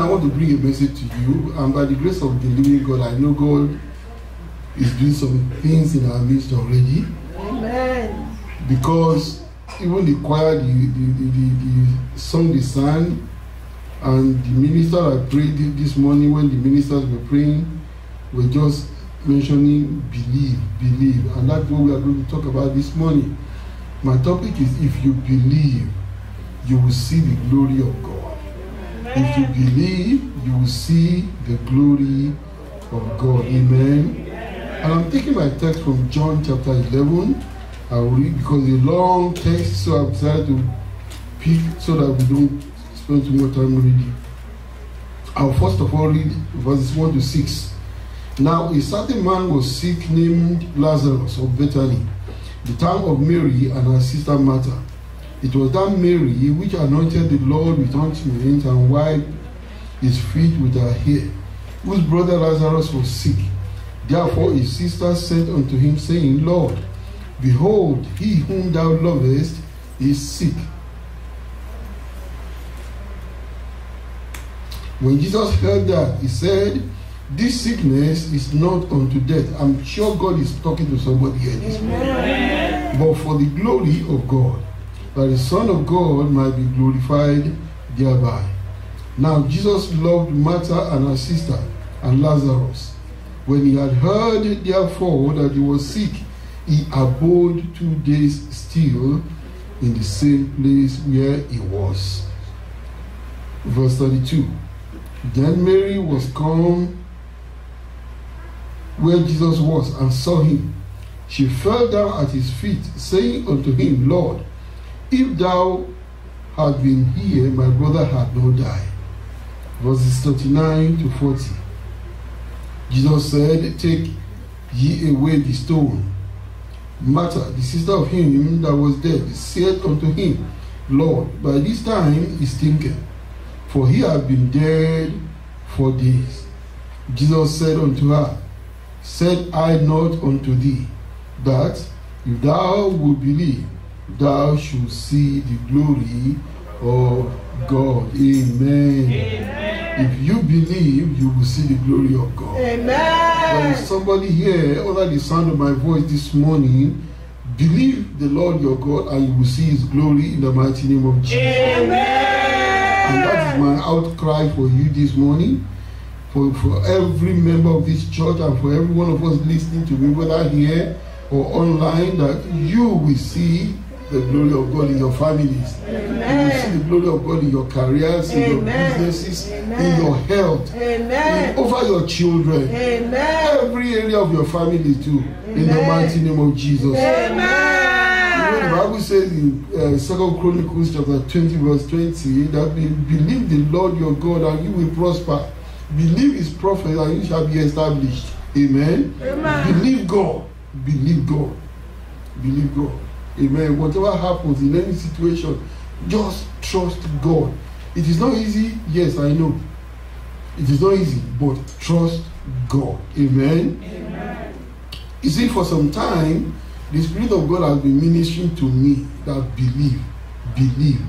I want to bring a message to you, and by the grace of the living God, I know God is doing some things in our midst already. Amen. Because even the choir, the song they sang, and the minister I prayed this morning, when the ministers were praying, were just mentioning believe, and that's what we are going to talk about this morning. My topic is, if you believe, you will see the glory of God. If you believe, you will see the glory of God. Amen. And I'm taking my text from John chapter 11. I will read because it's a long text, so I've decided to pick so that we don't spend too much time reading. I'll first of all read verses 1 to 6. Now a certain man was sick named Lazarus of Bethany, the town of Mary and her sister Martha. It was that Mary which anointed the Lord with ointment and wiped his feet with her hair, whose brother Lazarus was sick. Therefore his sister sent unto him, saying, Lord, behold, he whom thou lovest is sick. When Jesus heard that, he said, this sickness is not unto death. I'm sure God is talking to somebody here this morning. But for the glory of God, that the Son of God might be glorified thereby. Now Jesus loved Martha and her sister and Lazarus. When he had heard therefore that he was sick, he abode 2 days still in the same place where he was. Verse 32. Then Mary was come where Jesus was, and saw him. She fell down at his feet, saying unto him, Lord, if thou had been here, my brother had not died. Verses 39 to 40. Jesus said, take ye away the stone. Martha, the sister of him that was dead, said unto him, Lord, by this time he stinketh, for he had been dead 4 days. Jesus said unto her, said I not unto thee, that if thou wilt believe, thou shalt see the glory of God. Amen. Amen. If you believe, you will see the glory of God. Amen. There is somebody here under the sound of my voice this morning. Believe the Lord your God, and you will see his glory in the mighty name of Jesus. Amen. And that is my outcry for you this morning, for every member of this church, and for every one of us listening to me, whether here or online, that you will see the glory of God in your families. Amen. You will see the glory of God in your careers, in your businesses, in your health, over your children, every area of your family too, in the mighty name of Jesus. Amen. You know, the Bible says in 2 Chronicles chapter 20 verse 20 that believe the Lord your God and you will prosper. Believe his prophet and you shall be established. Amen. Amen. Believe God. Believe God. Believe God. Amen. Whatever happens in any situation, just trust God. It is not easy. Yes, I know. It is not easy, but trust God. Amen. Amen. You see, for some time, the Spirit of God has been ministering to me that believe.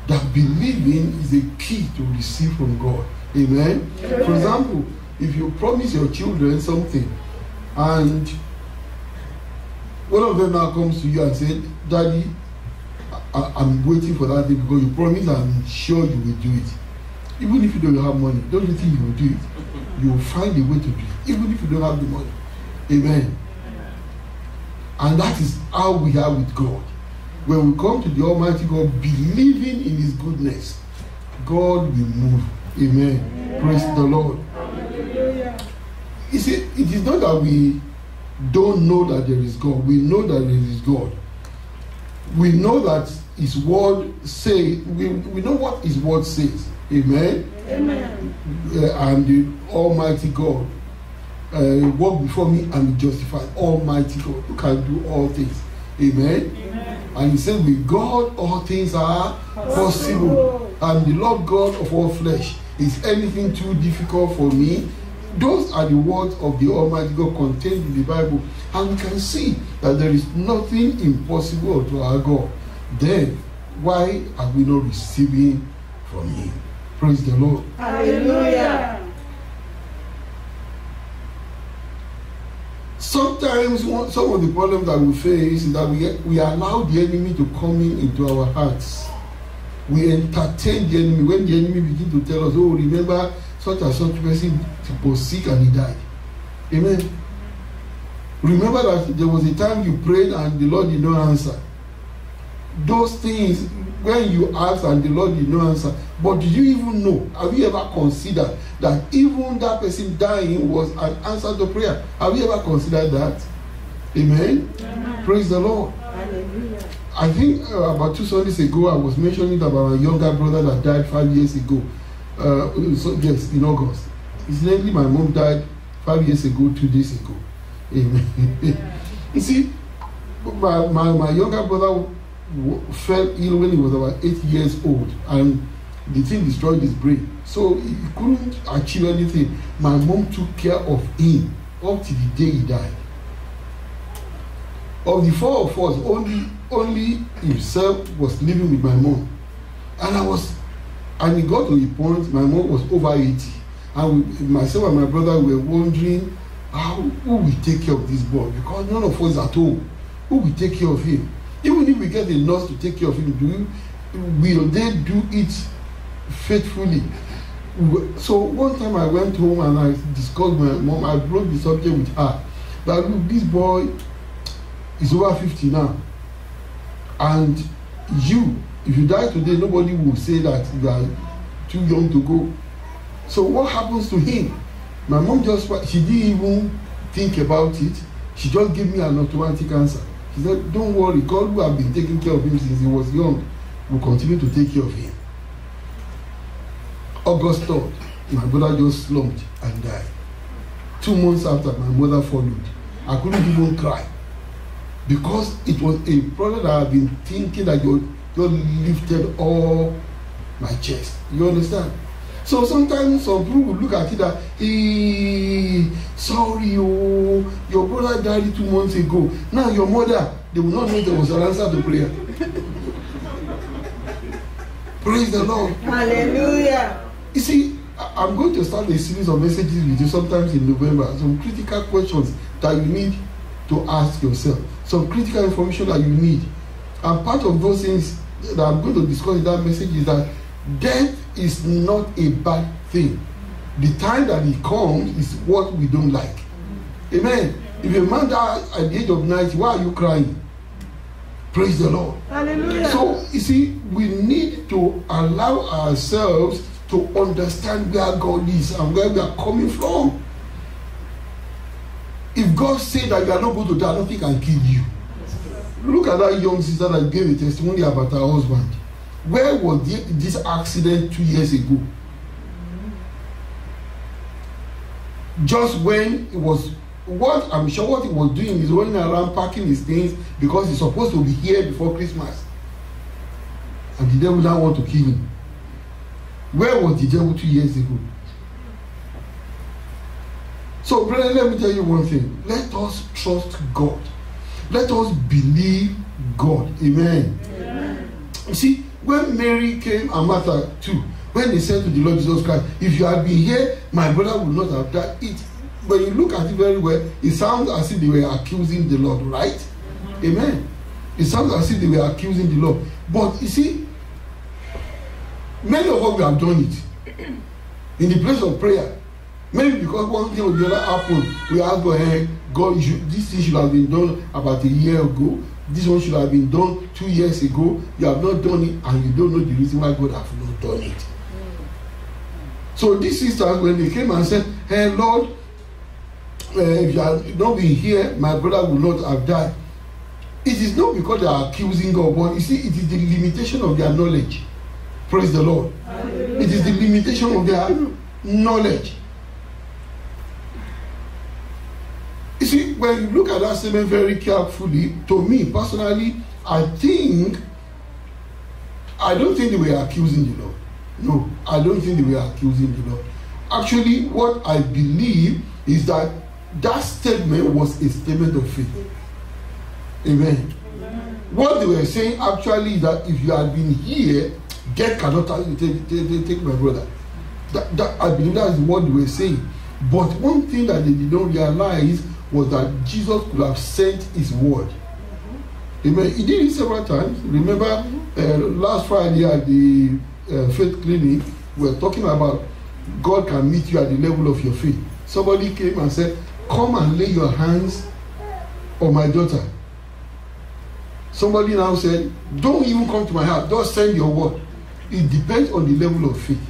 That believing is a key to receive from God. Amen. Amen. For example, if you promise your children something, and one of them now comes to you and says, Daddy, I'm waiting for that thing because you promised, I'm sure you will do it. Even if you don't have money, don't you think you will do it? You will find a way to do it, even if you don't have the money. Amen. And that is how we are with God. When we come to the Almighty God, believing in his goodness, God will move. Amen. Praise the Lord. You see, it is not that we don't know that there is God. We know that there is God. We know that his word says, we know what his word says. Amen. Amen. And the Almighty God walk before me and be justified. Almighty God who can do all things. Amen. Amen. And he said, with God all things are possible. And the Lord God of all flesh, is anything too difficult for me? Those are the words of the Almighty God contained in the Bible. And we can see that there is nothing impossible to our God. Then, why are we not receiving from him? Praise the Lord. Hallelujah. Sometimes some of the problems that we face is that we allow the enemy to come into our hearts. We entertain the enemy. When the enemy begins to tell us, oh, remember such and such person was sick and he died. Amen. Remember that there was a time you prayed and the Lord did not answer. Those things, when you ask and the Lord did not answer, but do you even know? Have you ever considered that even that person dying was an answer to prayer? Have you ever considered that? Amen. Amen. Praise the Lord. Hallelujah. I think about 2 Sundays ago, I was mentioning about a younger brother that died 5 years ago. Yes, in August. Incidentally, my mom died 5 years ago, 2 days ago. Amen. You see, my younger brother fell ill when he was about 8 years old, and the thing destroyed his brain. So he couldn't achieve anything. My mom took care of him up to the day he died. Of the four of us, only himself was living with my mom. And it got to a point, my mom was over 80. And myself and my brother were wondering, who will take care of this boy? Because none of us at home. Who will take care of him? Even if we get a nurse to take care of him, will they do it faithfully? So one time I went home and I discussed with my mom. I broke the subject with her. That look, this boy is over 50 now. And if you die today, nobody will say that you are too young to go. So what happens to him? My mom she didn't even think about it. She just gave me an automatic answer. She said, don't worry, God who have been taking care of him since he was young will continue to take care of him. August 3rd, my brother just slumped and died. 2 months after, my mother followed. I couldn't even cry. Because it was a problem that I've been thinking that God lifted all my chest. You understand? So sometimes some people will look at it that, sorry, your brother died 2 months ago. Now your mother, they will not know there was an answer to prayer. Praise the Lord. Hallelujah. You see, I'm going to start a series of messages with you sometimes in November. Some critical questions that you need to ask yourself. Some critical information that you need. And part of those things that I'm going to discuss in that message is that death is not a bad thing. The time that it comes is what we don't like. Amen. If a man dies at the age of 90, why are you crying? Praise the Lord. Hallelujah. So, you see, we need to allow ourselves to understand where God is and where we are coming from. If God said that you are not going to die, I don't think I can kill you. Look at that young sister that gave a testimony about her husband. Where was this accident 2 years ago? Just when it was, I'm sure what he was doing is running around packing his things because he's supposed to be here before Christmas. And the devil now want to kill him. Where was the devil 2 years ago? So, brother, let me tell you one thing. Let us trust God. Let us believe God. Amen. Amen. You see, when Mary came and Martha too, when they said to the Lord Jesus Christ, if you had been here, my brother would not have died. When you look at it very well, it sounds as if they were accusing the Lord, right? Amen. It sounds as if they were accusing the Lord. But you see, many of us we have done it in the place of prayer. Maybe because one thing or the other happened, we ask God, hey, God, this thing should have been done about a year ago. This one should have been done 2 years ago. You have not done it, and you don't know the reason why God has not done it. So these sisters, when they came and said, hey, Lord, if you had not been here, my brother would not have died. It is not because they are accusing God, but you see, it is the limitation of their knowledge. Praise the Lord. Hallelujah. It is the limitation of their knowledge. You see, when you look at that statement very carefully, to me personally, I don't think they were accusing the Lord. No, I don't think they were accusing the Lord. Actually, what I believe is that that statement was a statement of faith. Amen. Amen. What they were saying actually is that if you had been here, death cannot take my brother. I believe that's what they were saying. But one thing that they did not realize was that Jesus could have sent his word. Amen. He did it several times. Remember, last Friday at the faith clinic, we were talking about God can meet you at the level of your faith. Somebody came and said, come and lay your hands on my daughter. Somebody now said, don't even come to my house, just send your word. It depends on the level of faith.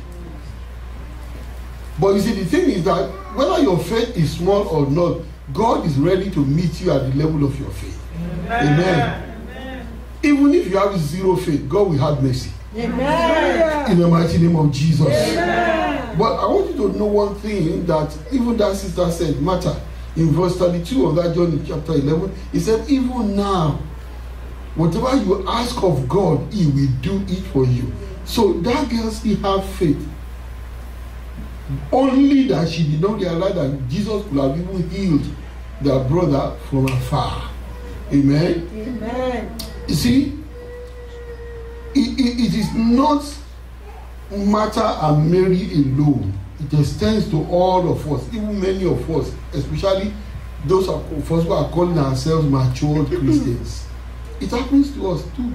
But you see, the thing is that whether your faith is small or not, God is ready to meet you at the level of your faith. Amen. Amen. Even if you have zero faith, God will have mercy. Amen. In the mighty name of Jesus. Amen. But I want you to know one thing that even that sister said, Martha, in verse 32 of that John in chapter 11, he said, even now, whatever you ask of God, he will do it for you. So that girl still have faith. Only that she did not realize that Jesus could have even healed their brother from afar. Amen. Amen. You see, it is not Martha and Mary alone. It extends to all of us, even many of us, especially those of us who are calling ourselves matured Christians. It happens to us too.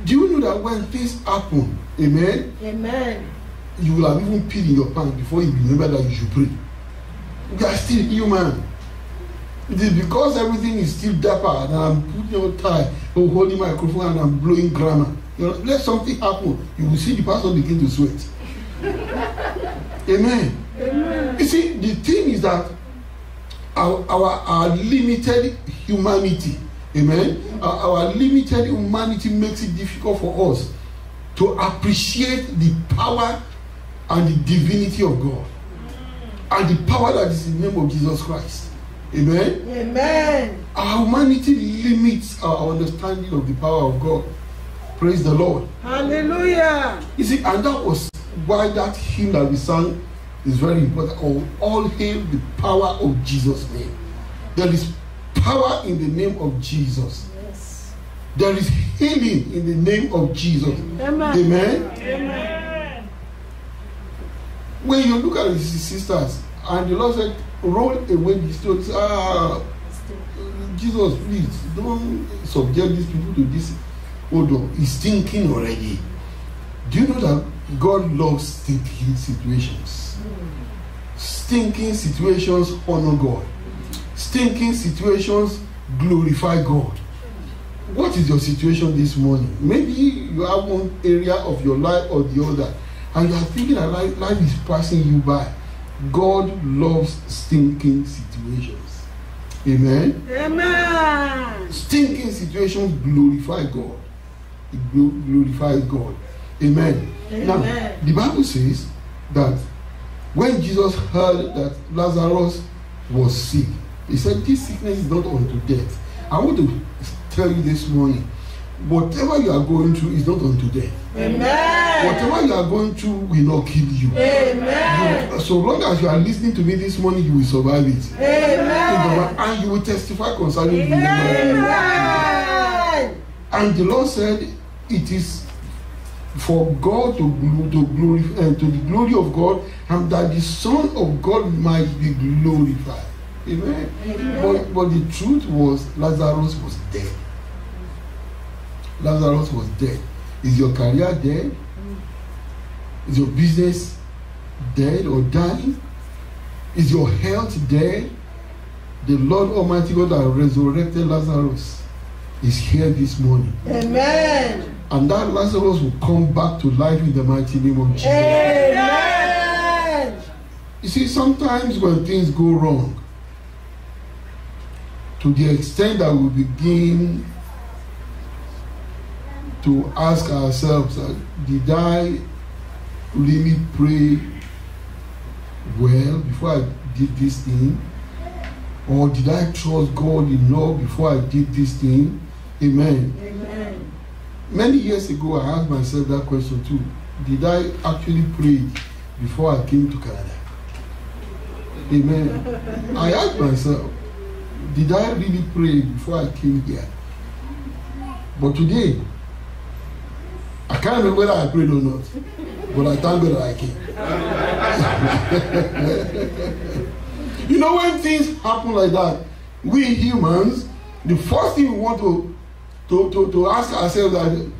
Do you know that when things happen, amen? Amen. You will have even peed in your pants before you remember that you should pray. You are still human. It is because everything is still dapper and I'm putting on tie or holding my microphone and I'm blowing grammar. You know, let something happen, you will see the pastor begin to sweat. Amen. Amen. You see, the thing is that our limited humanity, amen, our limited humanity makes it difficult for us to appreciate the power and the divinity of God and the power that is in the name of Jesus Christ. Amen. Amen. Our humanity limits our understanding of the power of God. Praise the Lord. Hallelujah. You see, and that was why that hymn that we sang is very important. All hail the power of Jesus' name. There is power in the name of Jesus. Yes. There is healing in the name of Jesus. Amen. Amen. Amen. When you look at his sisters, and the Lord said, roll away the stones. Jesus, please, don't subject these people to this odor. He's stinking already. Do you know that God loves stinking situations? Stinking situations honor God. Stinking situations glorify God. What is your situation this morning? Maybe you have one area of your life or the other, and you are thinking that life is passing you by. God loves stinking situations. Amen? Amen. Stinking situations glorify God. It glorifies God. Amen. Amen. Now, the Bible says that when Jesus heard that Lazarus was sick, he said, this sickness is not unto death. I want to tell you this morning, whatever you are going through is not unto death. Amen. Whatever you are going through will not kill you. Amen. So long as you are listening to me this morning, you will survive it. Amen. And you will testify concerning it. Amen. And the Lord said, it is for God to glorify, to the glory of God, and that the Son of God might be glorified. Amen. Amen. But the truth was, Lazarus was dead. Lazarus was dead. Is your career dead? Is your business dead or dying? Is your health dead? The Lord Almighty God that resurrected Lazarus is here this morning. Amen. And that Lazarus will come back to life in the mighty name of Jesus. Amen. You see, sometimes when things go wrong, to the extent that we begin to ask ourselves, did I really pray well before I did this thing? Or did I trust God enough before I did this thing? Amen. Amen. Many years ago, I asked myself that question too. Did I actually pray before I came to Canada? Amen. I asked myself, did I really pray before I came here? But today, I can't remember whether I prayed or not. But I thank God that I came. You know, when things happen like that, we humans, the first thing we want to ask ourselves that,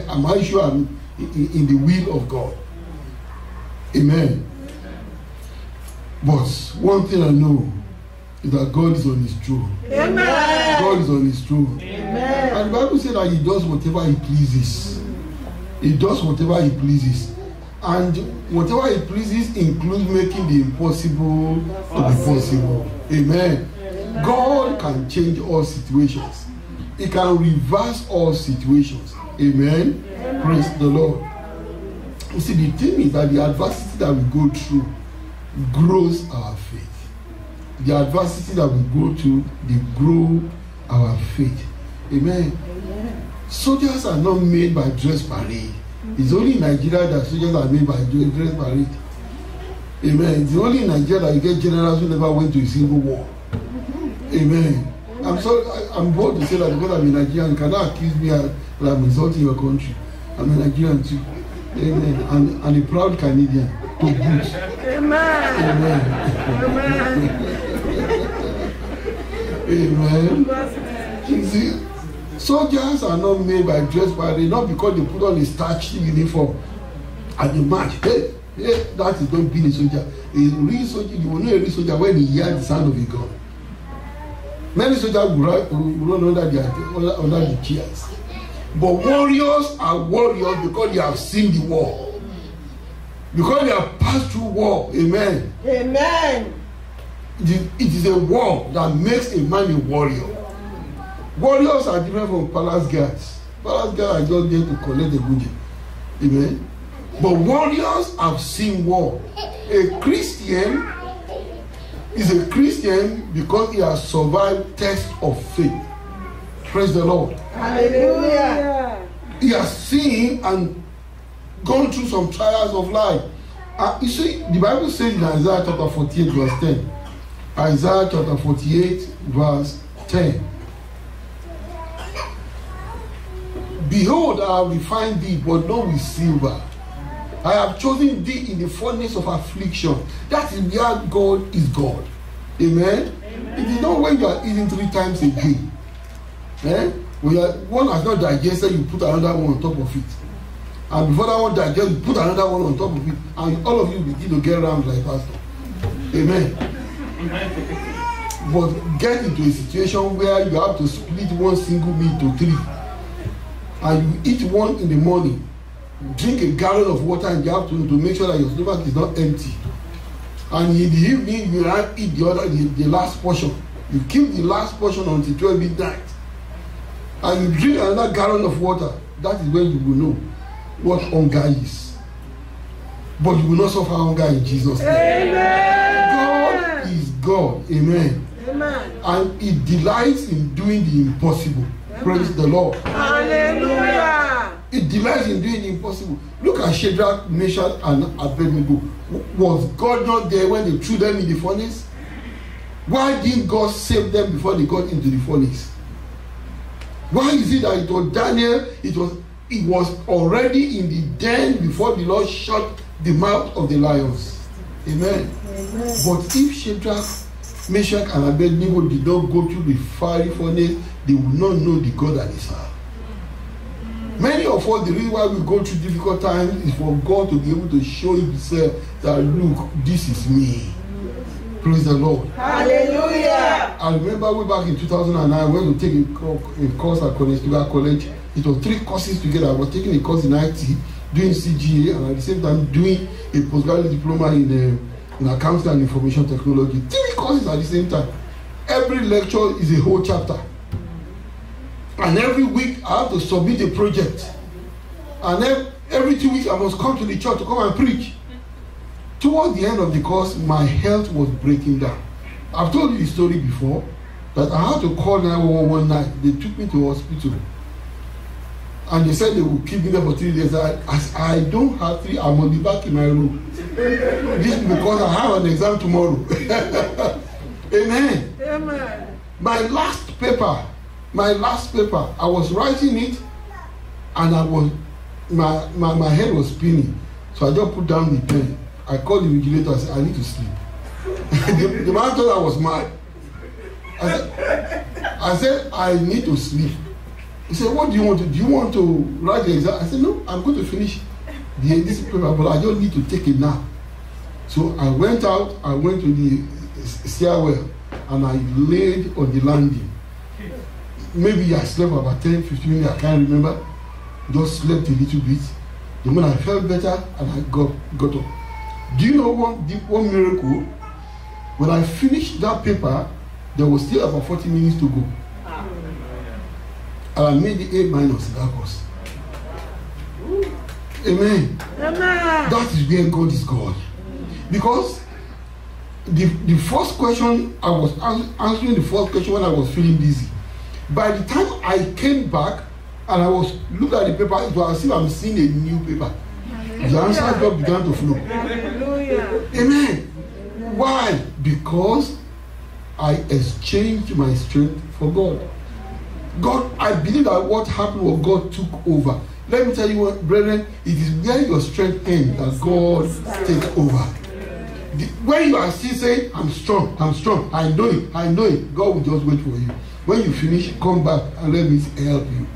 am I sure I'm in the will of God? Amen. But one thing I know is that God is on his throne. Amen. God is on his throne. Amen. And the Bible says that he does whatever he pleases. He does whatever he pleases. And whatever he pleases includes making the impossible to be possible. Amen. God can change all situations. He can reverse all situations. Amen. Praise the Lord. You see, the thing is that the adversity that we go through grows our faith. The adversity that we go through, they grow our faith. Amen. Soldiers are not made by dress parade. It's only in Nigeria that soldiers are made by dress parade. Amen. It's only in Nigeria that you get generals who never went to a single war. Amen. I'm sorry, I'm bold to say that because I'm a Nigerian, you cannot accuse me that I'm insulting your country. I'm a Nigerian too. Amen. And a proud Canadian to boot. Amen. Amen. Amen. You see, soldiers are not made by dress parade, not because they put on a starchy uniform and they march. Hey, that is not being a soldier. A real soldier, you will know a real soldier when he hears the sound of a gun. Many soldiers will run under the chairs. But warriors are warriors because they have seen the war. Because they have passed through war. Amen. Amen. It is a war that makes a man a warrior. Warriors are different from palace guards. Palace guards are just there to collect the goodie. Amen. But warriors have seen war. A Christian is a Christian because he has survived tests of faith. Praise the Lord. Hallelujah. He has seen and gone through some trials of life. You see, the Bible says in Isaiah chapter 48 verse 10. Isaiah chapter 48 verse 10. Behold, I have refined thee, but not with silver. I have chosen thee in the furnace of affliction. That is where God is God. Amen. It is not when you are eating 3 times a day. When one has not digested, you put another one on top of it. And before that one digests, you put another one on top of it. And all of you begin to get around like pastor. Amen. But get into a situation where you have to split one single meal to 3. And you eat one in the morning. Drink a gallon of water in the afternoon to make sure that your stomach is not empty. And in the evening, you not eat the last portion. You keep the last portion until 12 midnight. And you drink another gallon of water. That is when you will know what hunger is. But you will not suffer hunger in Jesus' name. Amen. God is God. Amen. Amen. And He delights in doing the impossible. Amen. Praise the Lord. Hallelujah. It delights in doing the impossible. Look at Shadrach, Meshach, and Abednego. Was God not there when they threw them in the furnace? Why didn't God save them before they got into the furnace? Why is it that it was Daniel? It was already in the den before the Lord shut the mouth of the lions. Amen. Amen. But if Shadrach, Meshach, and Abednego did not go through the fiery furnace, they would not know the God that they serve. Many of us, the reason why we go through difficult times is for God to be able to show Himself that, look, this is me. Praise the Lord. Hallelujah. I remember way back in 2009 when we take a course at Conestoga College. It was 3 courses together. I was taking a course in IT, doing CGA, and at the same time doing a postgraduate diploma in accounting and information technology. 3 courses at the same time. Every lecture is a whole chapter. And every week I have to submit a project. And every 2 weeks I must come to the church to come and preach. Towards the end of the course, my health was breaking down. I've told you the story before, that I had to call 911 one night. They took me to hospital. And they said they would keep me there for 3 days. As I don't have 3, I'm on the back in my room. This is because I have an exam tomorrow. Amen. Amen. My last paper, I was writing it, and my head was spinning. So I just put down the pen. I called the vigilator. I said, I need to sleep. the man thought I was mad. I said, I need to sleep. He said, what do you want to do? Do you want to write the exam? I said, no, I'm going to finish this paper, but I just need to take a nap. So I went out, I went to the stairwell, and I laid on the landing. Maybe I slept about 10, 15 minutes, I can't remember. Just slept a little bit. Then when I felt better, and I got up. Do you know one miracle? When I finished that paper, there was still about 40 minutes to go. And I made the A- in that course. Amen. Amen. That is where God is God. Because the first question, I was answering the first question when I was feeling dizzy. By the time I came back and I was looking at the paper, it was as if I'm seeing a new paper. The answer just began to flow. Hallelujah. Amen. Why? Because I exchanged my strength for God. God, I believe that what happened was God took over. Let me tell you what, brethren, it is where your strength ends that God takes over. When you are still saying, I'm strong, I know it, God will just wait for you. When you finish, come back and let me help you.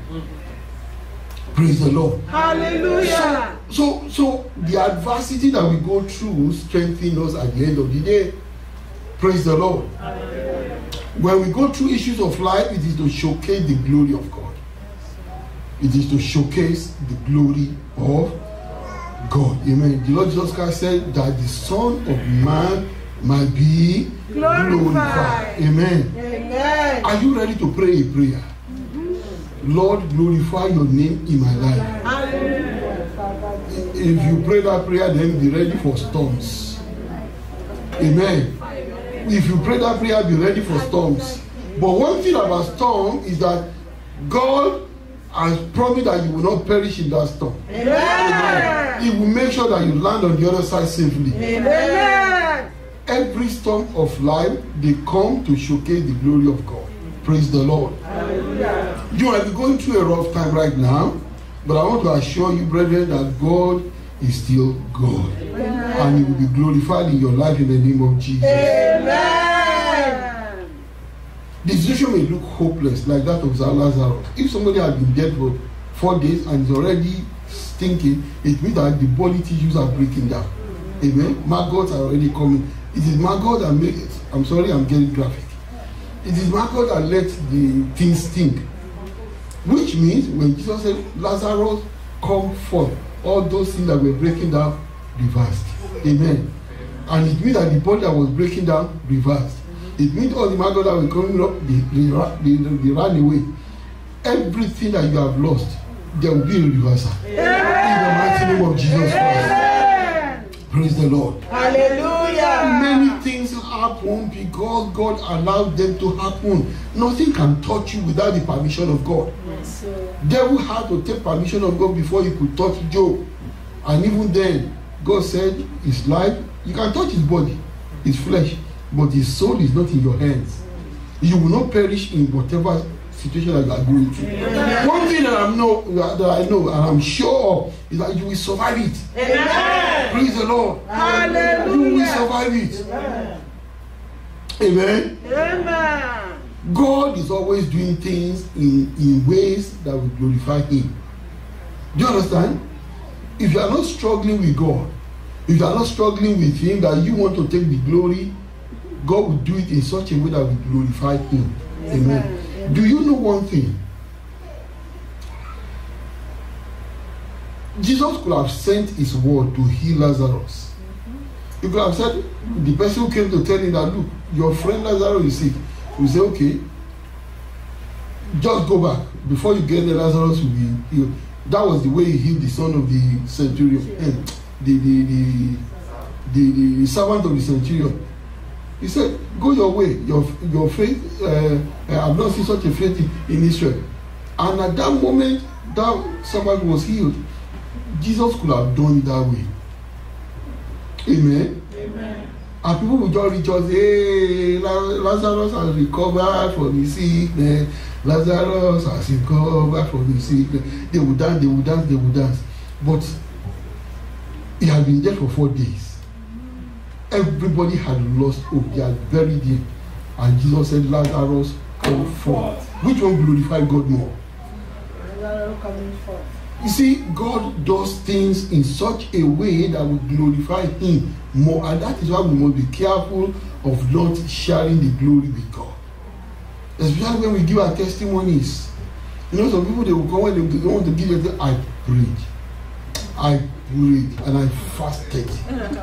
Praise the Lord. Hallelujah. So the adversity that we go through strengthens us at the end of the day. Praise the Lord. Hallelujah. When we go through issues of life, it is to showcase the glory of God. It is to showcase the glory of God. Amen. The Lord Jesus Christ said that the Son of Man might be glorified. Amen. Amen. Are you ready to pray a prayer? Lord, glorify your name in my life. Hallelujah. If you pray that prayer, then be ready for storms. Amen. If you pray that prayer, be ready for storms. But one thing about storm is that God has promised that you will not perish in that storm. Amen. He will make sure that you land on the other side safely. Amen. Every storm of life, they come to showcase the glory of God. Praise the Lord. Hallelujah. You might be going through a rough time right now, but I want to assure you, brethren, that God is still God. And He will be glorified in your life in the name of Jesus. Amen. The situation may look hopeless, like that of Lazarus. If somebody has been dead for 4 days and is already stinking, it means that the body tissues are breaking down. Amen. Maggots are already coming. It is maggot that makes it. I'm sorry, I'm getting graphic. It is maggot that lets the things stink. Which means when Jesus said, Lazarus, come forth, all those things that were breaking down reversed. Amen. And it means that the body that was breaking down reversed. It means all the maggots that were coming up, they ran away. Everything that you have lost, there will be a reversal. In the mighty name of Jesus Christ. Praise the Lord. Hallelujah. Many things happen because God allowed them to happen. Nothing can touch you without the permission of God. Yes, Devil had to take permission of God before he could touch Job. And even then, God said his life, you can touch his body, his flesh, but his soul is not in your hands. You will not perish in whatever situation that you are going through. Amen. One thing that I know and I'm sure of is that you will survive it. Amen. Praise the Lord. Hallelujah. You will survive it. Amen. Amen. God is always doing things in ways that will glorify Him. Do you understand? If you are not struggling with God, if you are not struggling with Him, that you want to take the glory, God will do it in such a way that will glorify Him. Amen. Do you know one thing? Jesus could have sent His word to heal Lazarus. He could have said, the person who came to tell him that, look, your friend Lazarus is sick. He say, okay, just go back. Before you get there, Lazarus will be healed. That was the way He healed the son of the centurion, the servant of the centurion. He said, go your way. Your faith, I've not seen such a faith in Israel. And at that moment, that servant was healed. Jesus could have done it that way. Amen. Amen. And people will just rejoice, hey, Lazarus has recovered from his sickness. Lazarus has recovered from his sickness. They will dance. But He had been dead for 4 days. Everybody had lost hope. They had buried him. And Jesus said, Lazarus, come forth. Which one glorified God more? Lazarus coming forth. You see, God does things in such a way that will glorify him more. And that is why we must be careful of not sharing the glory with God. Especially when we give our testimonies. You know, some people, they will come when they want to give it. I prayed, and I fasted.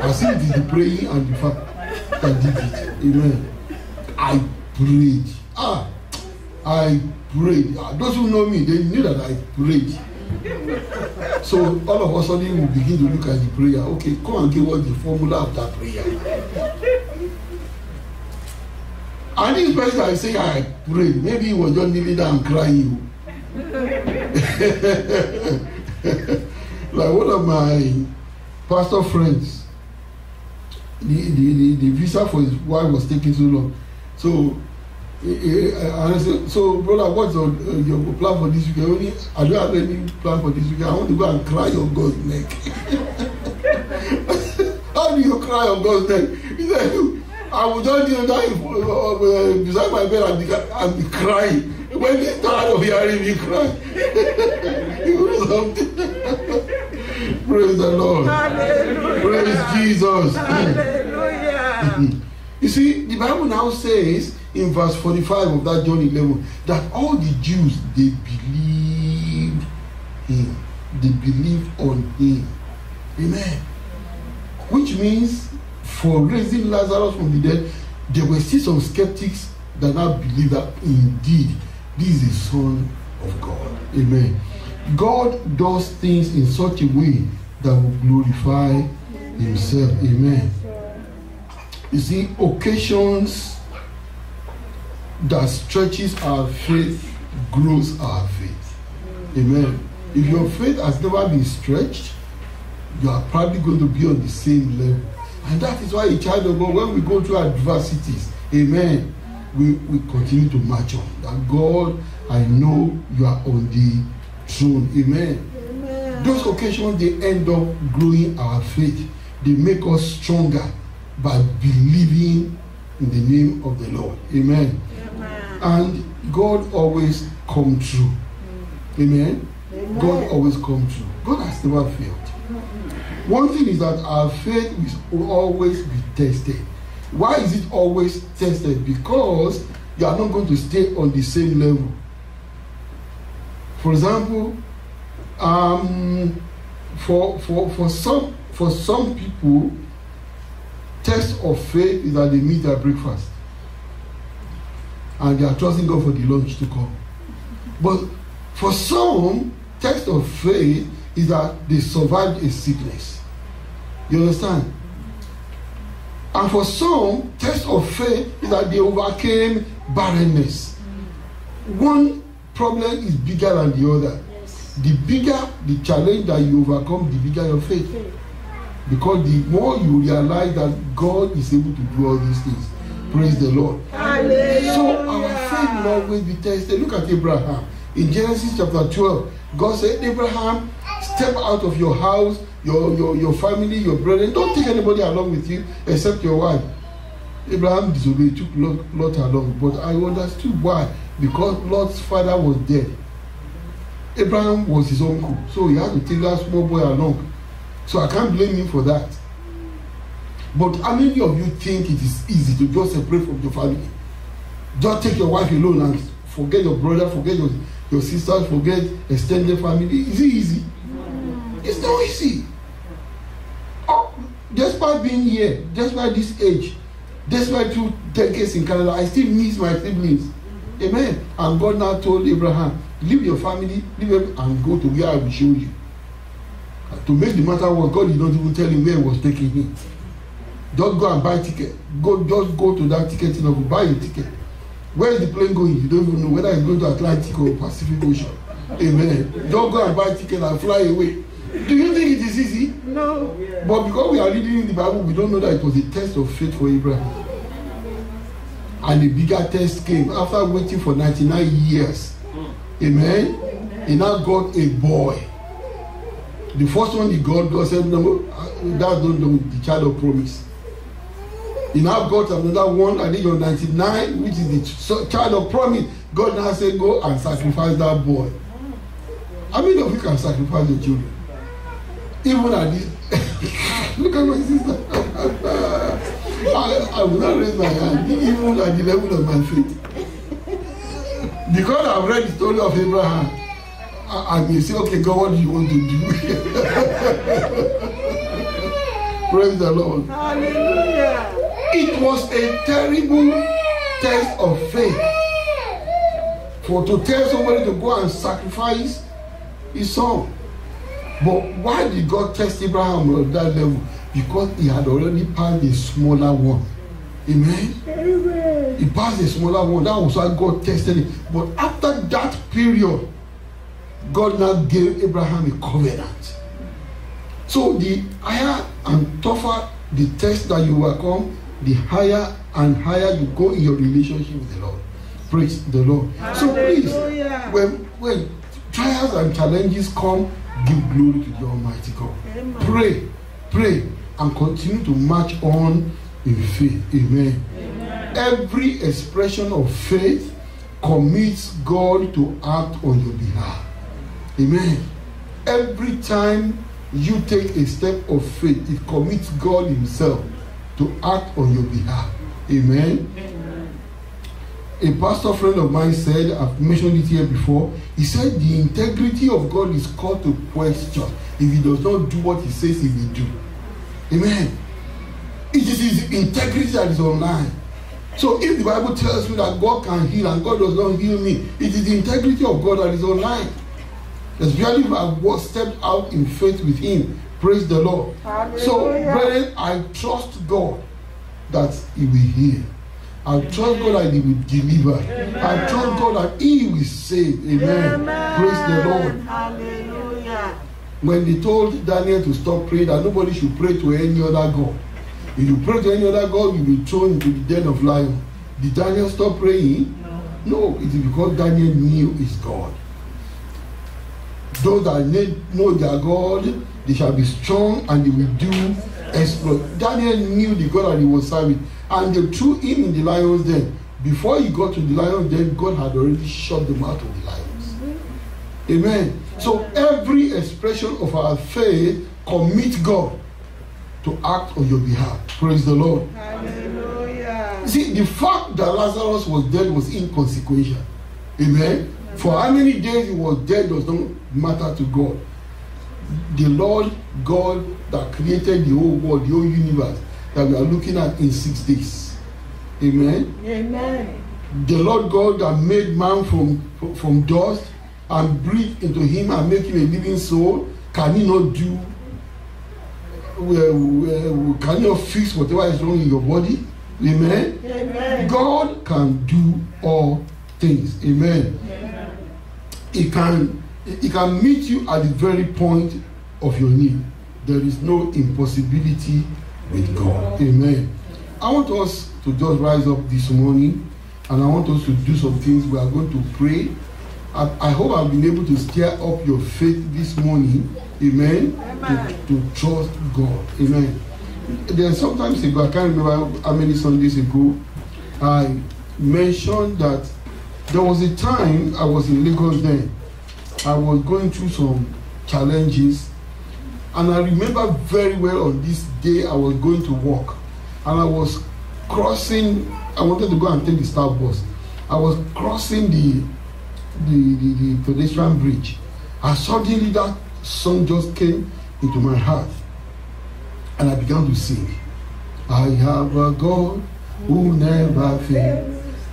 I see it is the praying and the fast that did it. Amen. I prayed. I prayed. Those who know me, they knew that I prayed. So all of a sudden we begin to look at the prayer. Okay, come and give us the formula of that prayer. And this person I say I prayed, maybe he was just kneeling down and crying. Like one of my pastor friends, the visa for his wife was taking so long. So I said, so brother, what's your plan for this weekend? I don't have any plan for this weekend. I want to go and cry on God's neck. How do you cry on God's neck? He said, I would just kneel down beside my bed and be crying. When he's tired of hearing me cry, he was something. Praise the Lord. Hallelujah. Praise Jesus. Hallelujah. You see, the Bible now says in verse 45 of that John 11 that all the Jews, they believed him. They believed on him. Amen. Which means for raising Lazarus from the dead, there were still some skeptics that now believe that indeed this is the Son of God. Amen. God does things in such a way that will glorify himself. Amen. You see, occasions that stretches our faith grows our faith. Amen. If your faith has never been stretched, you are probably going to be on the same level. And that is why a child of God, when we go through adversities, amen, we continue to march on. That God, I know you are on the throne. Amen. Amen. Those occasions, they end up growing our faith. They make us stronger by believing in the name of the Lord. Amen. Amen. And God always comes through. Amen. Amen. God always comes through. God has never failed. One thing is that our faith will always be tested. Why is it always tested? Because you are not going to stay on the same level. For example, for some people, test of faith is that they meet their breakfast and they are trusting God for the lunch to come. But for some, test of faith is that they survived a sickness. You understand? And for some, test of faith is that they overcame barrenness. One problem is bigger than the other. The bigger the challenge that you overcome, the bigger your faith. Because the more you realize that God is able to do all these things. Praise the Lord. Hallelujah. So our faith will always be tested. Look at Abraham. In Genesis chapter 12, God said, Abraham, step out of your house, your family, your brethren. Don't take anybody along with you except your wife. Abraham disobeyed, took Lot along. But I understood why. Because Lot's father was dead. Abraham was his uncle. So he had to take that small boy along. So I can't blame him for that. But how many of you think it is easy to just separate from your family? Just take your wife alone and forget your brother, forget your sisters, forget extended family. Is it easy? It's not easy. Oh, despite being here, despite this age, despite 2 decades in Canada, I still miss my siblings. Amen. And God now told Abraham, leave your family, leave them and go to where I will show you. To make the matter worse, God did not even tell him where he was taking him. Just go and buy a ticket. Just go to that ticketing office, buy a ticket. Where is the plane going? You don't even know whether it's going to Atlantic or Pacific Ocean. Amen. Don't go and buy a ticket and fly away. Do you think it is easy? No. But because we are reading in the Bible, we don't know that it was a test of faith for Abraham. And the bigger test came after waiting for 99 years. Amen. He now got a boy. The first one he got, God said, no, that's not the child of promise. He now got another one, I think on 99, which is the child of promise. God now said, go and sacrifice that boy. How many of you can sacrifice your children? Even at this, look at my sister. I will not raise my hand, even at the level of my faith. Because I've read the story of Abraham, I may say, okay, God, what do you want to do? Praise the Lord. Hallelujah. It was a terrible test of faith to tell somebody to go and sacrifice his son. But why did God test Abraham at that level? Because he had already passed the smaller one. Amen? Amen. He passed the smaller one. That was why God tested him. But after that period, God now gave Abraham a covenant. So the higher and tougher the test that you overcome, the higher and higher you go in your relationship with the Lord. Praise the Lord. So please, when trials and challenges come, give glory to the Almighty God. Amen. Pray, and continue to march on in faith. Amen. Amen. Every expression of faith commits God to act on your behalf. Amen. Every time you take a step of faith, it commits God himself to act on your behalf. Amen. Amen. A pastor friend of mine said, I've mentioned it here before, he said the integrity of God is called to question if he does not do what he says he will do. Amen. It is his integrity that is online. So if the Bible tells me that God can heal and God does not heal me, it is the integrity of God that is online. Especially if I was stepped out in faith with him. Praise the Lord. Hallelujah. So, brethren, I trust God that he will heal. I trust God that he will deliver. Amen. I trust God that he will save. Amen. Amen. Praise the Lord. Hallelujah. When they told Daniel to stop praying, that nobody should pray to any other God. If you pray to any other God, you will be thrown into the den of lions. Did Daniel stop praying? No, it is because Daniel knew his God. Those that know their God, they shall be strong and they will do exploit. Daniel knew the God that he was serving, and they threw him in the lion's den. Before he got to the lion's den, God had already shut them out of the lions. Amen. So every expression of our faith commits God to act on your behalf. Praise the Lord. Hallelujah. See, the fact that Lazarus was dead was inconsequential. Amen. For how many days he was dead does not matter to God. The Lord God that created the whole world, the whole universe that we are looking at in 6 days. Amen. Amen. The Lord God that made man from dust and breathed into him and make him a living soul, can he not do? Can you not fix whatever is wrong in your body? Amen. Amen. God can do all things. Amen. Amen. He can meet you at the very point of your need. There is no impossibility with God. Amen. I want us to just rise up this morning, and I want us to do some things. We are going to pray. I hope I've been able to stir up your faith this morning. Amen. Amen. To trust God. Amen. There's sometimes ago, I can't remember how many Sundays ago, I mentioned that there was a time I was in Lagos then. I was going through some challenges, and I remember very well on this day I was going to work, and I was crossing. I wanted to go and take the staff bus. I was crossing the pedestrian bridge, and suddenly that song just came into my heart, and I began to sing. I have a God who never fails.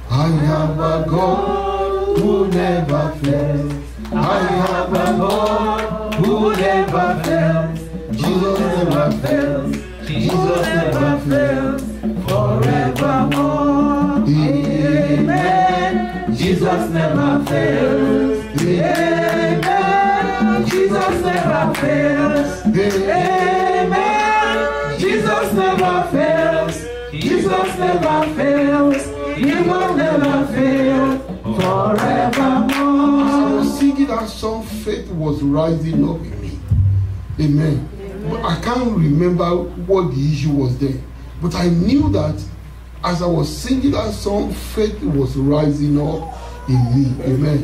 I have a God who never fails. I have a God who never fails. Jesus never fails. Jesus never fails. Forevermore. Amen. Jesus never fails. Amen. Jesus never fails. Amen. Jesus never fails. Jesus never fails. He will never fail. Forevermore. As I was singing that song, faith was rising up in me. Amen. But I can't remember what the issue was then. But I knew that as I was singing that song, faith was rising up in me. Amen.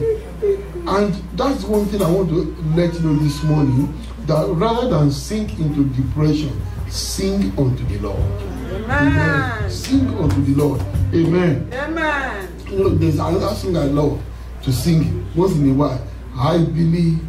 And that's one thing I want to let you know this morning, that rather than sink into depression, sing unto the Lord. Amen. Sing unto the Lord. Amen. Amen. You know, there's another song I love to sing once in a while. I believe.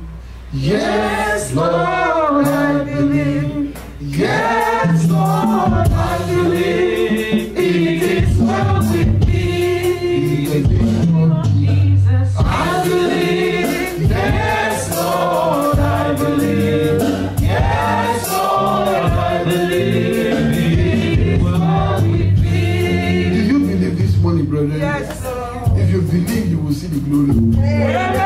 Yes, Lord, I believe. Yes, Lord, I believe. It is well with me. In the name of Jesus, I believe. Yes, Lord, I believe. Yes, Lord, I believe. It is well with me. Do you believe this morning, brother? Yes, Lord. If you believe, you will see the glory. Amen.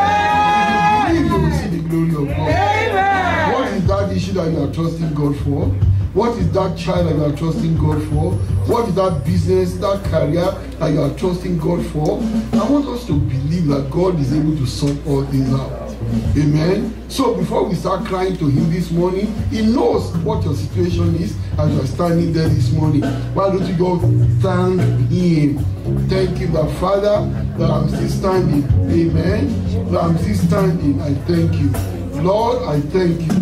If you believe, you will see the glory of God. Amen. What is that issue that you are trusting God for? What is that child that you are trusting God for? What is that business, that career that you are trusting God for? I want us to believe that God is able to sort all things out. Amen. So before we start crying to Him this morning, He knows what your situation is as you are standing there this morning. Why don't you go thank Him? Thank Him that, Father, that I'm still standing. Amen. That I'm still standing. I thank you. Lord, I thank you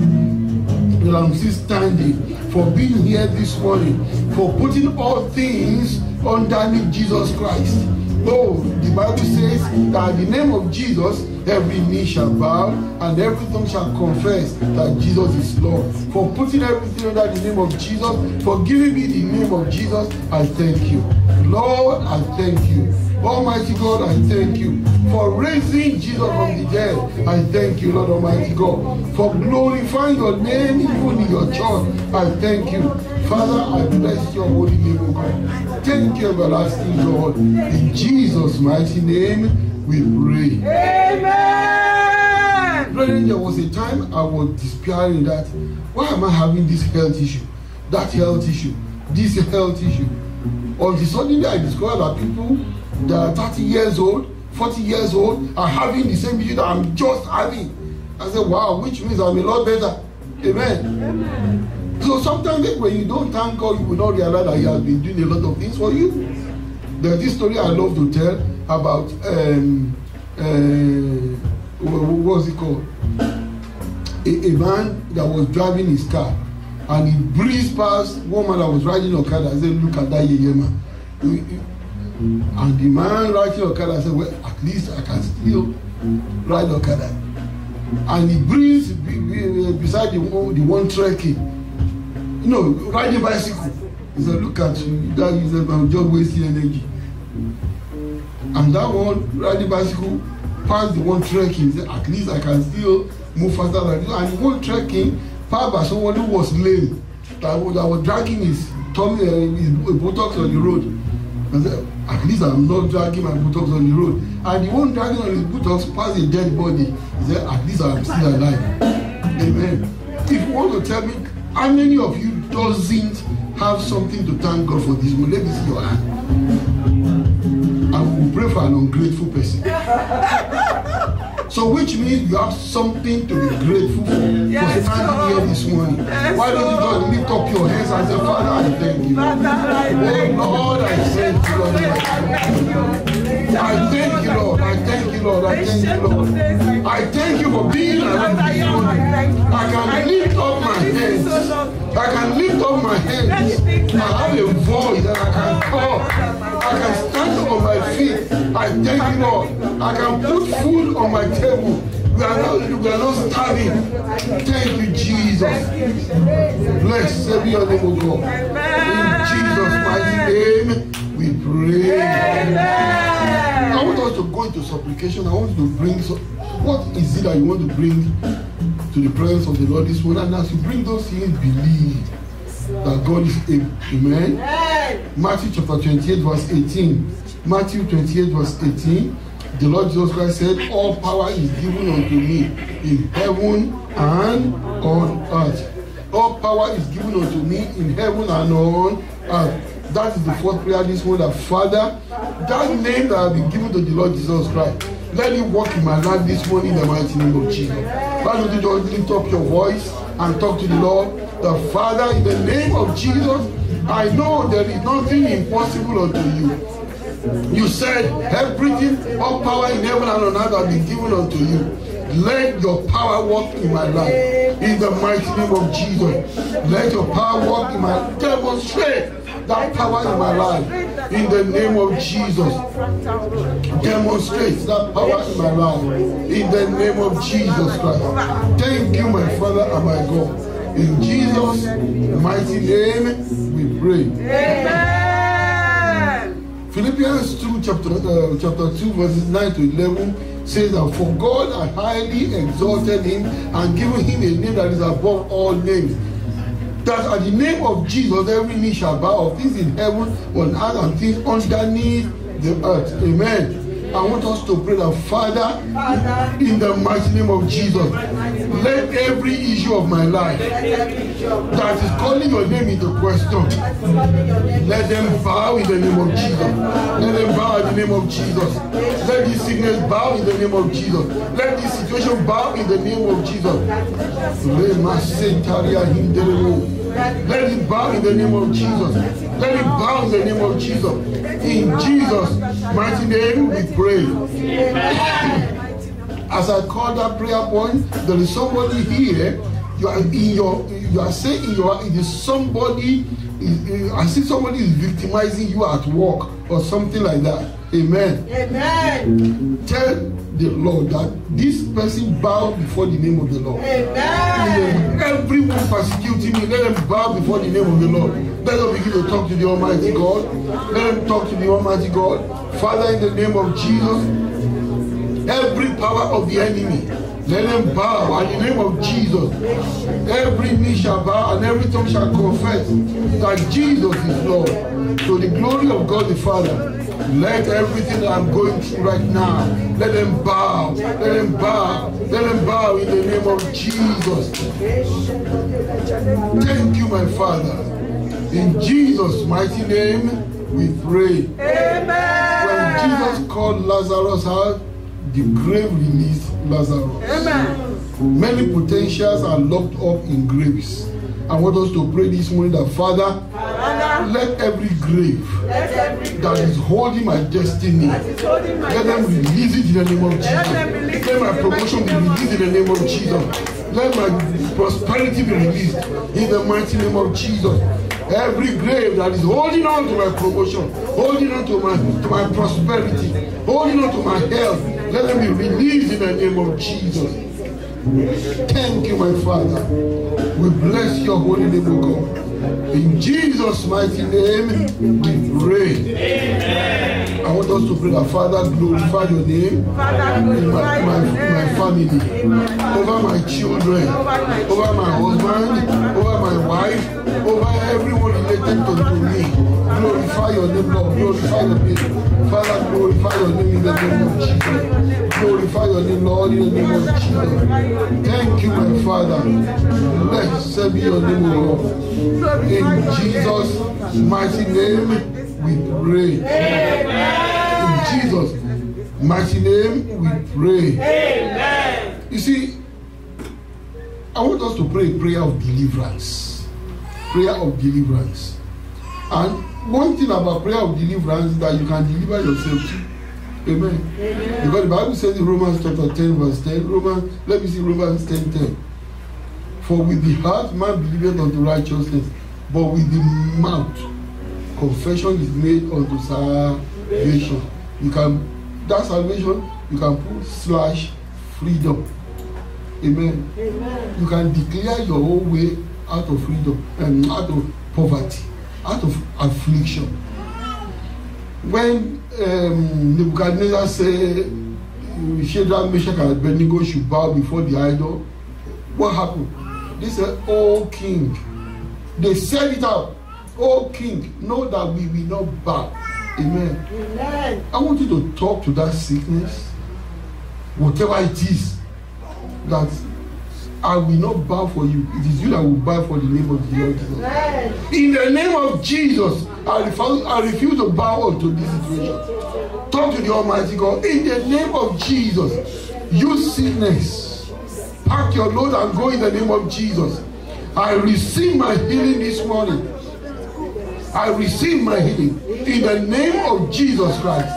that I'm still standing, for being here this morning, for putting all things underneath Jesus Christ. Oh, the Bible says that in the name of Jesus, every knee shall bow and every tongue shall confess that Jesus is Lord. For putting everything under the name of Jesus, for giving me the name of Jesus, I thank you. Lord, I thank you. Almighty God, I thank you. For raising Jesus from the dead, I thank you, Lord Almighty God. For glorifying your name even in your church, I thank you. Father, I bless your holy name, O God. Thank you, everlasting God. In Jesus' mighty name, we pray. Amen. Brethren, there was a time I was despairing that, why am I having this health issue, that health issue, this health issue? Until suddenly I discovered that people that are 30 years old, 40 years old are having the same issue that I'm just having. I said, wow, which means I'm a lot better. Amen. Amen. So sometimes when you don't thank God, you will not realize that He has been doing a lot of things for you. There's this story I love to tell about what's it called? A man that was driving his car and he breezed past one man that was riding Okada. I said, look at that yeye man. And the man riding Okada said, well, at least I can still ride Okada. And he breezed beside the one trekking, riding bicycle. He said, look at you, that is about just wasting energy. And that one riding bicycle passed the one trekking. He said, at least I can still move faster than this. And the one trekking passed by someone who was lame, that was dragging his tummy, his buttocks on the road. I said, at least I'm not dragging my buttocks on the road. And the one dragging on his buttocks passed a dead body. He said, at least I'm still alive. Amen. If you want to tell me how many of you doesn't have something to thank God for this morning, let me see your hand. I will pray for an ungrateful person. So which means you have something to be grateful for standing here this morning. Why don't you just lift up your hands and say, Father, I thank you. Oh Lord, I thank you, Lord. I thank you, Lord. I thank you, Lord. I thank you, Lord. I thank you for being around this morning. I can lift up my hands. I can lift up my hands. I have a voice that I can talk. I can stand on my feet. I thank you, Lord. I can put food on my table. We are not starving. Thank you, Jesus. Blessed be your name, O God. In Jesus' mighty name, we pray. I want us to go into supplication. I want you to bring, what is it that you want to bring to the presence of the Lord this morning? And as you bring those things, believe that God is able. Amen. Matthew chapter 28 verse 18. Matthew 28 verse 18. The Lord Jesus Christ said, all power is given unto me in heaven and on earth. All power is given unto me in heaven and on earth. That is the fourth prayer this morning. That Father, that name that has been given to the Lord Jesus Christ, Let it work in my life this morning in the mighty name of Jesus. Why don't you just lift up your voice and talk to the Lord? The Father, in the name of Jesus, I know there is nothing impossible unto you. You said everything, all power in heaven and on earth has been given unto you. Let your power work in my life. In the mighty name of Jesus. Let your power work in my life. Demonstrate that power in my life. In the name of Jesus. Demonstrate that power in my life. In the name of Jesus Christ. Thank you, my Father and my God. In Jesus' mighty name we pray. Amen. Philippians 2, chapter 2, verses 9 to 11 says that for God had highly exalted him and given him a name that is above all names. That at the name of Jesus every knee shall bow, of things in heaven, on earth, and things underneath the earth. Amen. I want us to pray that, Father, in the mighty name of Jesus, let every issue of my life that is calling your name into question, let them bow in the name of Jesus. Let them bow in the name of Jesus. Let this sickness bow in the name of Jesus. Let this situation bow in the name of Jesus. Let it bow in the name of Jesus. Let it bow in the name of Jesus. In Jesus' mighty name we pray. As I call that prayer point, there is somebody here. You are saying in your, it is somebody. I see somebody is victimizing you at work or something like that. Amen. Amen. Tell the Lord that this person bow before the name of the Lord. Amen. Everyone persecuting me, let them bow before the name of the Lord. Let them begin to talk to the Almighty God. Let them talk to the Almighty God. Father, in the name of Jesus, every power of the enemy, let them bow in the name of Jesus. Every knee shall bow and every tongue shall confess that Jesus is Lord. To the glory of God the Father, let everything that I'm going through right now, let them bow, let them bow, let them bow in the name of Jesus. Thank you, my Father. In Jesus' mighty name we pray. Amen. When Jesus called Lazarus out, the grave released Lazarus. Amen. Many potentials are locked up in graves. I want us to pray this morning that, Father, let every grave that is holding my destiny, let them release it in the name of Jesus. Let my promotion be released in the name of Jesus. Let my prosperity be released in the mighty name of Jesus. Every grave that is holding on to my promotion, holding on to my prosperity, holding on to my health, let them be released in the name of Jesus. Thank you, my Father. We bless your holy name, O God. In Jesus' mighty name, we pray. Amen. I want us to pray that, Father, glorify your name in my family, over my children, over my husband, over my wife, over everyone related to me. Glorify your name, Lord. Glorify your name. Father, glorify your name in the name of Jesus. Glorify your name, Lord, in the name of Jesus. Thank you, my Father. Blessed be your name, O Lord. In Jesus' mighty name we pray. Amen. In Jesus' mighty name we pray. Amen. You see, I want us to pray a prayer of deliverance. Prayer of deliverance. And one thing about prayer of deliverance is that you can deliver yourself too. Amen. Amen. Because the Bible says in Romans chapter 10 verse 10, let me see Romans 10:10. For with the heart man believeth unto righteousness, but with the mouth confession is made unto salvation. You can, that salvation, you can put /freedom. Amen. Amen. You can declare your whole way out of freedom and out of poverty, out of affliction. When Nebuchadnezzar said Shadrach, Meshach, and Abednego should bow before the idol, what happened? They said, "Oh King." They said it out. "Oh King, know that we will not bow." Amen. Amen. I want you to talk to that sickness, whatever it is, that I will not bow for you. It is you that will bow for the name of the Lord Jesus. Amen. In the name of Jesus, I refuse to bow unto this situation. Talk to the Almighty God. In the name of Jesus, you sickness, pack your load and go in the name of Jesus. I receive my healing this morning. I receive my healing in the name of Jesus Christ.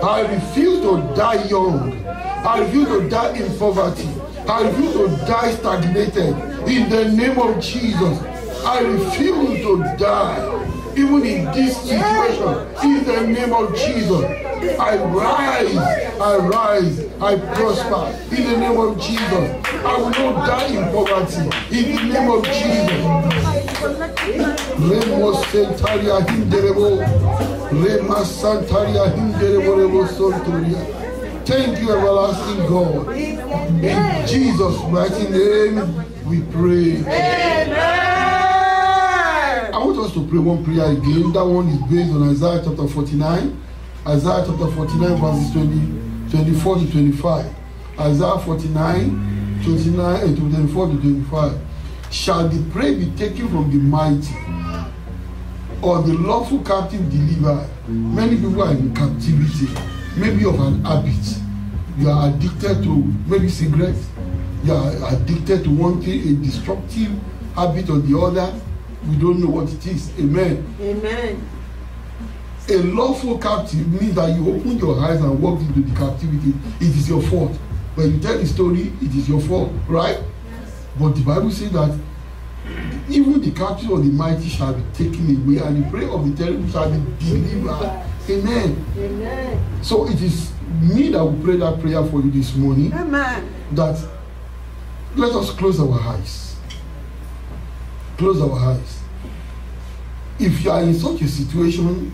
I refuse to die young. I refuse to die in poverty. I refuse to die stagnated in the name of Jesus. I refuse to die even in this situation in the name of Jesus. I rise, I prosper in the name of Jesus. I will not die in poverty in the name of Jesus. Remo Santaria Hinderebo, Rema Santaria Hinderebo Sontoria. Thank you, everlasting God. In Jesus' mighty name we pray. Amen. I want us to pray one prayer again. That one is based on Isaiah chapter 49. Isaiah chapter 49 verses 24 to 25. Isaiah 49, 29 and 24 to 25. Shall the prey be taken from the mighty, or the lawful captive delivered? Many people are in captivity, maybe of an habit. You are addicted to maybe cigarettes. You are addicted to one thing, a destructive habit or the other. We don't know what it is. Amen. Amen. A lawful captive means that you open your eyes and walk into the captivity. It is your fault. When you tell the story, it is your fault, right? Yes. But the Bible says that even the captive of the mighty shall be taken away, and the prey of the terrible shall be delivered. Amen. Amen. So it is me that will pray that prayer for you this morning. Amen. That let us close our eyes. Close our eyes. If you are in such a situation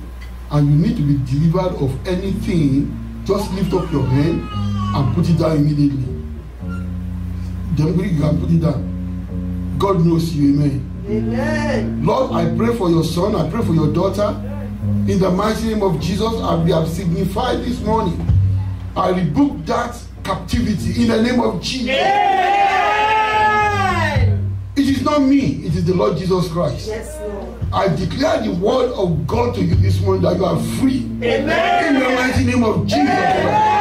and you need to be delivered of anything, just lift up your hand and put it down immediately. Then you can put it down. God knows you. Amen. Amen. Lord, I pray for your son, I pray for your daughter. In the mighty name of Jesus, as we have signified this morning, I rebuke that captivity in the name of Jesus. Amen. It is not me, it is the Lord Jesus Christ. Yes, Lord. I declare the word of God to you this morning that you are free. Amen. In the mighty name of Jesus Christ.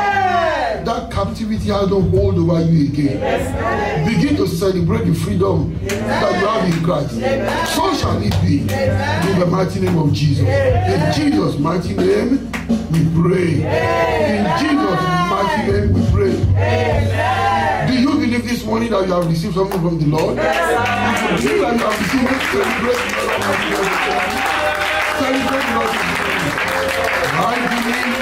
That captivity has no hold over you again. Amen. Begin to celebrate the freedom that you have in Christ. Amen. So shall it be. Amen. In the mighty name of Jesus. In Jesus' mighty name we pray. In Jesus' mighty name we pray. Amen. Do you believe this morning that you have received something from the Lord? If you believe that you have received it, celebrate the Lord. Celebrate the Lord. I believe.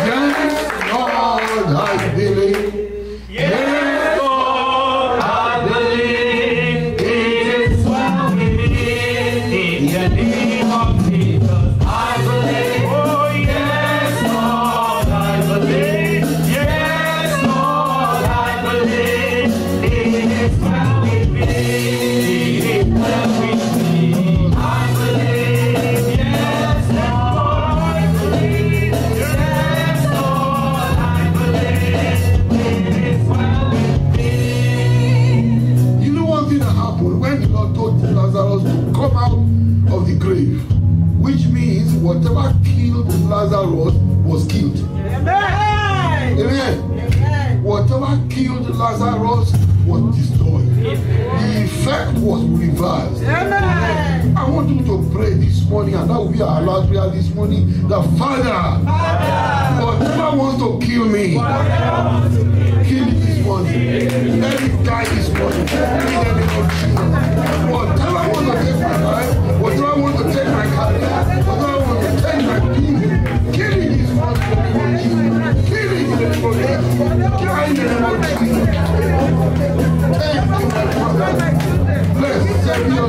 Yes, Lord, I believe. Yes, Lord, I believe. It is well with me. In the name of Jesus, I believe. Oh, yes, Lord, I believe. Yes, Lord, I believe. It is well with me. It is well with me. I believe. Yes, Lord, I believe. Yes, Lord, I believe. It is well with me. You know one thing that happened when the Lord told Lazarus to come out of the grave, which means whatever killed Lazarus was killed. Amen. Amen. Amen. Whatever killed Lazarus was destroyed. The effect was reversed. Amen. I want you to pray this morning, and that will be our last prayer this morning. The Father, whatever wants to kill me, kill it this morning. Let it die this morning. In the name of Jesus. Whatever wants to take my life, whatever wants to take my career, whatever wants to take my peace, kill it this morning. Kill it in the name of Jesus. Kill it in the name of Jesus. Thank you, my Father. Bless Savior.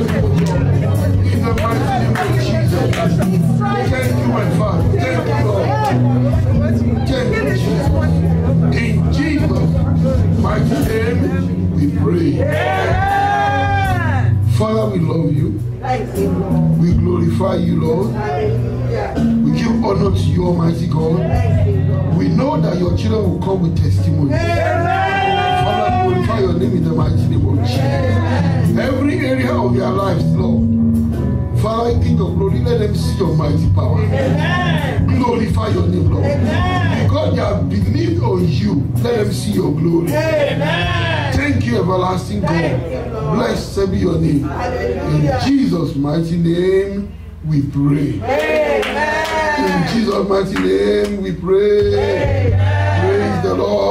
In the mighty name of Jesus. Thank you, my Father. Thank you, Lord. Thank you, Jesus. In Jesus' mighty name, we pray. Father, we love you. Thank you, Lord. We glorify you, Lord. Hallelujah. We give honor to you, Almighty God. Thank you, Lord. We know that your children will come with testimony. Father, glorify your name in the mighty name of Jesus. Every area of their lives, Lord. Father, King of glory, let them see your mighty power. Glorify your name, Lord. you. Let them see your glory. Amen. Thank you, everlasting God. Thank you, Lord. Blessed be your name. Hallelujah. In Jesus' mighty name we pray. Amen. In Jesus' mighty name we pray. Amen. Praise the Lord.